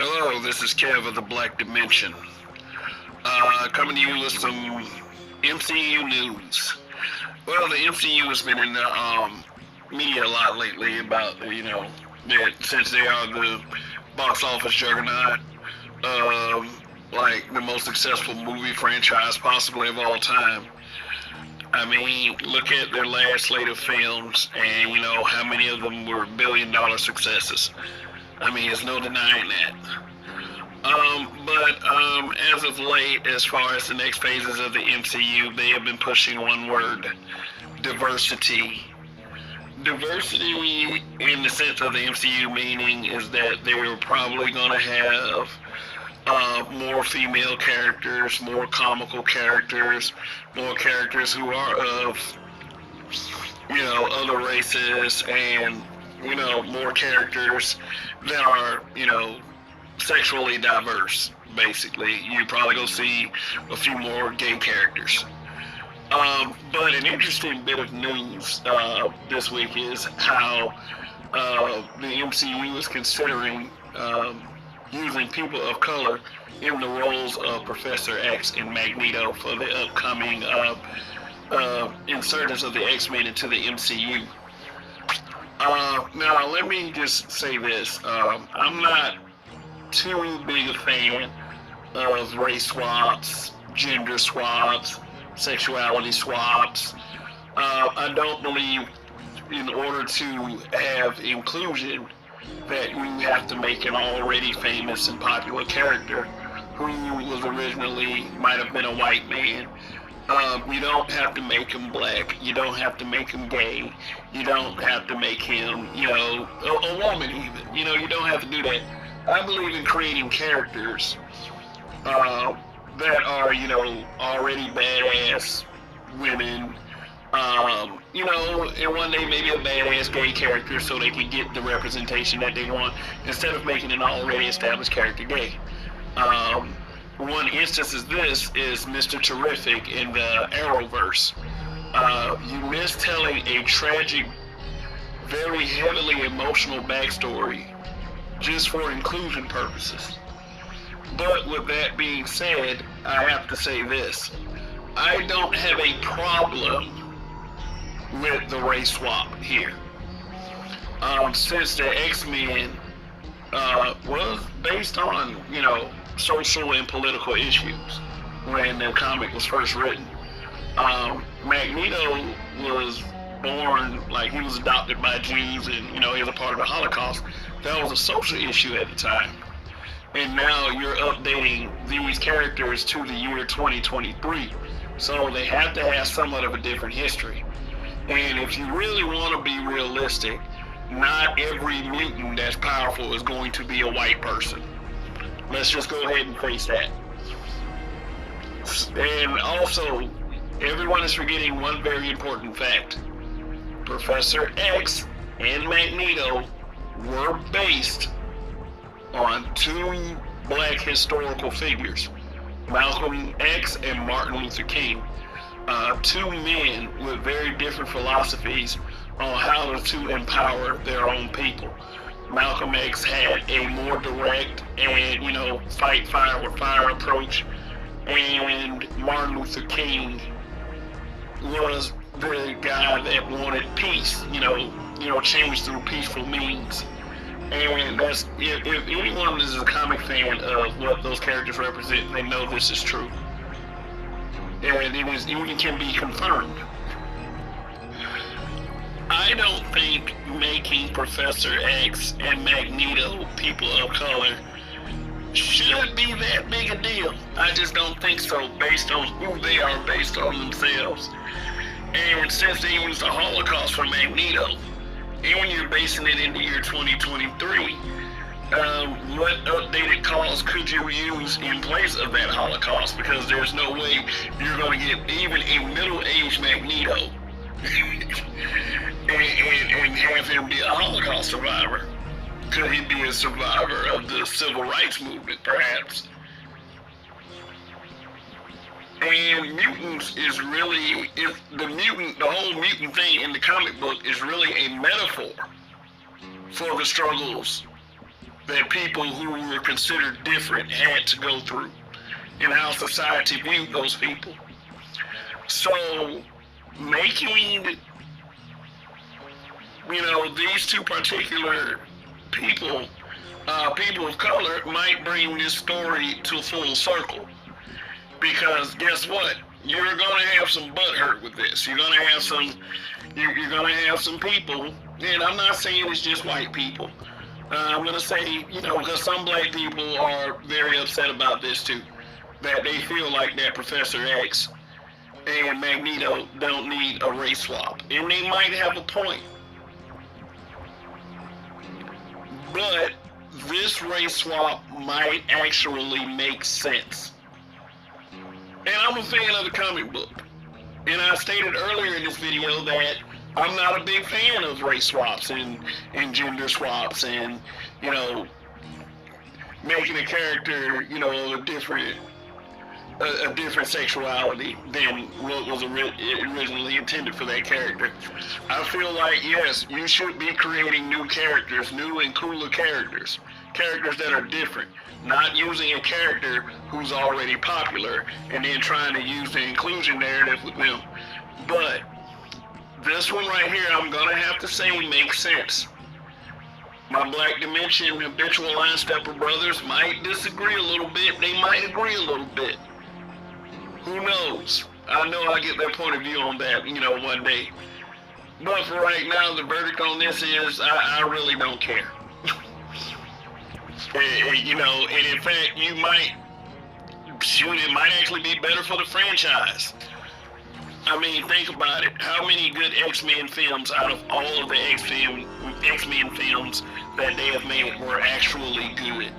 Hello, this is Kev of the Black Dimension. Coming to you with some MCU news. Well, the MCU has been in the media a lot lately about, that since they are the box office juggernaut, um, like the most successful movie franchise possibly of all time. I mean, look at their last slate of films and, how many of them were billion-dollar successes. I mean, there's no denying that. But as of late, as far as the next phases of the MCU, they have been pushing one word: diversity. Diversity, in the sense of the MCU meaning, is that they're probably going to have more female characters, more comical characters, more characters who are of, other races, and, more characters that are, sexually diverse. Basically, you probably go see a few more gay characters. But an interesting bit of news this week is how the MCU is considering using people of color in the roles of Professor X and Magneto for the upcoming insertions of the X-Men into the MCU. Now, let me just say this. I'm not too big a fan of race swaps, gender swaps, sexuality swaps. I don't believe in order to have inclusion that you have to make an already famous and popular character who was originally might have been a white man. You don't have to make him black. You don't have to make him gay. You don't have to make him, a woman even. You don't have to do that. I believe in creating characters that are, already badass women, and one day maybe a badass gay character so they can get the representation that they want instead of making an already established character gay. One instance of this is Mr. Terrific in the Arrowverse. You miss telling a tragic, very heavily emotional backstory just for inclusion purposes. But with that being said, I have to say this. I don't have a problem with the race swap here. Since the X-Men was based on, social and political issues when the comic was first written. Magneto was born, like he was adopted by Jews and, he was a part of the Holocaust. That was a social issue at the time. And now you're updating these characters to the year 2023. So they have to have somewhat of a different history. And if you really want to be realistic, not every mutant that's powerful is going to be a white person. Let's just go ahead and face that. And also, everyone is forgetting one very important fact. Professor X and Magneto were based on two black historical figures, Malcolm X and Martin Luther King. Two men with very different philosophies on how to empower their own people. Malcolm X had a more direct and, fight fire with fire approach, and Martin Luther King was the guy that wanted peace, change through peaceful means. And that's, if anyone is a comic fan of what those characters represent, they know this is true. And it can be confirmed. I don't think making Professor X and Magneto people of color should be that big a deal. I just don't think so, based on who they are, based on themselves. And since they used the Holocaust for Magneto, and when you're basing it in the year 2023, what updated cause could you use in place of that Holocaust? Because there's no way you're going to get even a middle-aged Magneto and have him be a Holocaust survivor. Could he be a survivor of the civil rights movement, perhaps? And mutants is really, the whole mutant thing in the comic book is really a metaphor for the struggles that people who were considered different had to go through, and how society viewed those people. So making, these two particular people, people of color, might bring this story to full circle. Because guess what? You're gonna have some butthurt with this. You're gonna have some people, and I'm not saying it's just white people. I'm gonna say, because some black people are very upset about this too, that they feel like that Professor X and Magneto don't need a race swap, and they might have a point. But this race swap might actually make sense. And I'm a fan of the comic book. And I stated earlier in this video that I'm not a big fan of race swaps and gender swaps and, making a character, a different sexuality than what was originally intended for that character. I feel like, yes, you should be creating new characters, new and cooler characters that are different, not using a character who's already popular and then trying to use the inclusion narrative with them. But this one right here, I'm gonna have to say makes sense. My Black Dimension habitual line stepper brothers might disagree a little bit. They might agree a little bit. Who knows? I know I get their point of view on that, one day. But for right now, the verdict on this is I really don't care. And in fact, it might actually be better for the franchise. I mean, think about it. How many good X-Men films out of all of the X-Men films that they have made were actually good?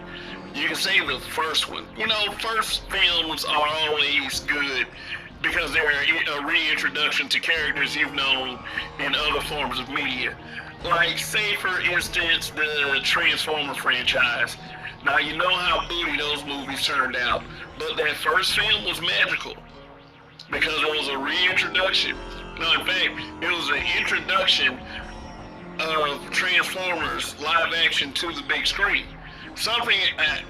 You can say the first one. First films are always good because they're a reintroduction to characters you've known in other forms of media. Like, say for instance, the Transformer franchise. Now, you know how booty those movies turned out, but that first film was magical because it was a reintroduction. No, in fact, it was an introduction of Transformers live action to the big screen. Something that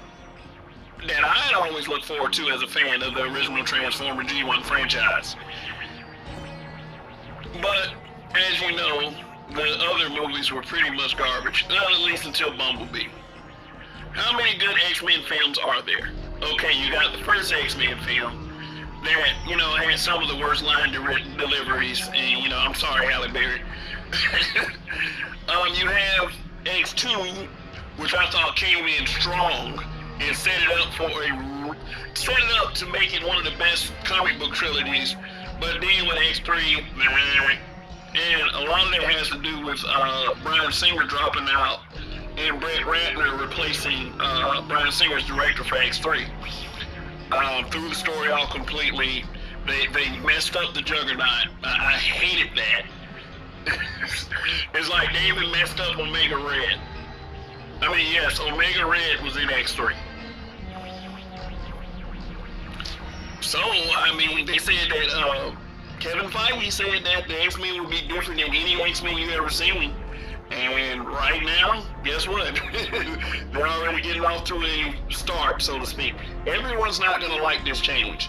I'd always look forward to as a fan of the original Transformer G1 franchise. But, as you know, the other movies were pretty much garbage, at least until Bumblebee. How many good X-Men films are there? Okay, you got the first X-Men film that, had some of the worst line deliveries, and, I'm sorry, Halle Berry. You have X2, which I thought came in strong and set it up to make it one of the best comic book trilogies. But then with X3, and a lot of that has to do with Bryan Singer dropping out and Brett Ratner replacing Bryan Singer's director for X3. Threw the story out completely. They messed up the Juggernaut. I hated that. It's like they even messed up Omega Red. I mean, yes, Omega Red was in X3. So, I mean, they said that Kevin Feige said that the X-Men would be different than any X-Men you've ever seen. And right now, guess what? They're already getting off to a start, so to speak. Everyone's not going to like this change.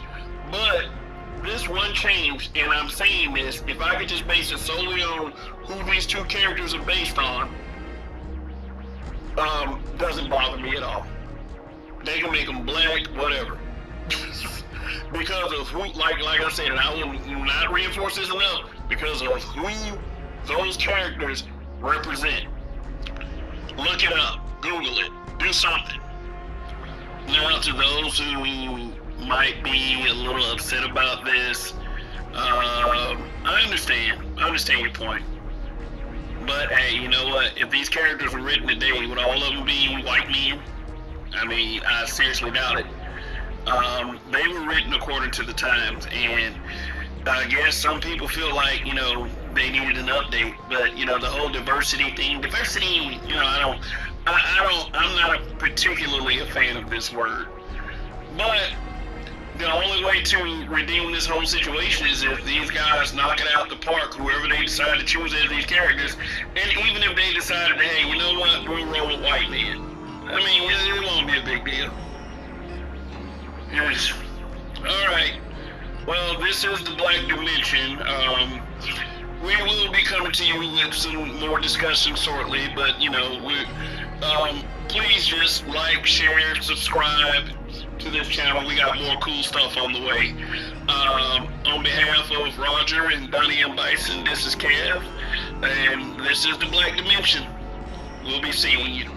But this one change, and I'm saying this, if I could just base it solely on who these two characters are based on, doesn't bother me at all. They can make them black, whatever. Because of who, like I said, and I will not reinforce this enough, because of who those characters represent. Look it up, Google it, do something. Now, to those who might be a little upset about this, I understand your point. But hey, you know what? If these characters were written today, would all of them be white men? I mean, I seriously doubt it. They were written according to the times, and I guess some people feel like, they needed an update. But, the whole diversity thing, I'm not particularly a fan of this word. But the only way to redeem this whole situation is if these guys knock it out the park, whoever they decide to choose as these characters, and even if they decided, hey, you know what, we'll roll with white men. I mean, it won't be a big deal. Yes. All right. Well, this is the Black Dimension. We will be coming to you with some more discussion shortly, but please just like, share, subscribe to this channel. We got more cool stuff on the way. On behalf of Roger and Donnie and Bison, this is Kev, and this is the Black Dimension. We'll be seeing you.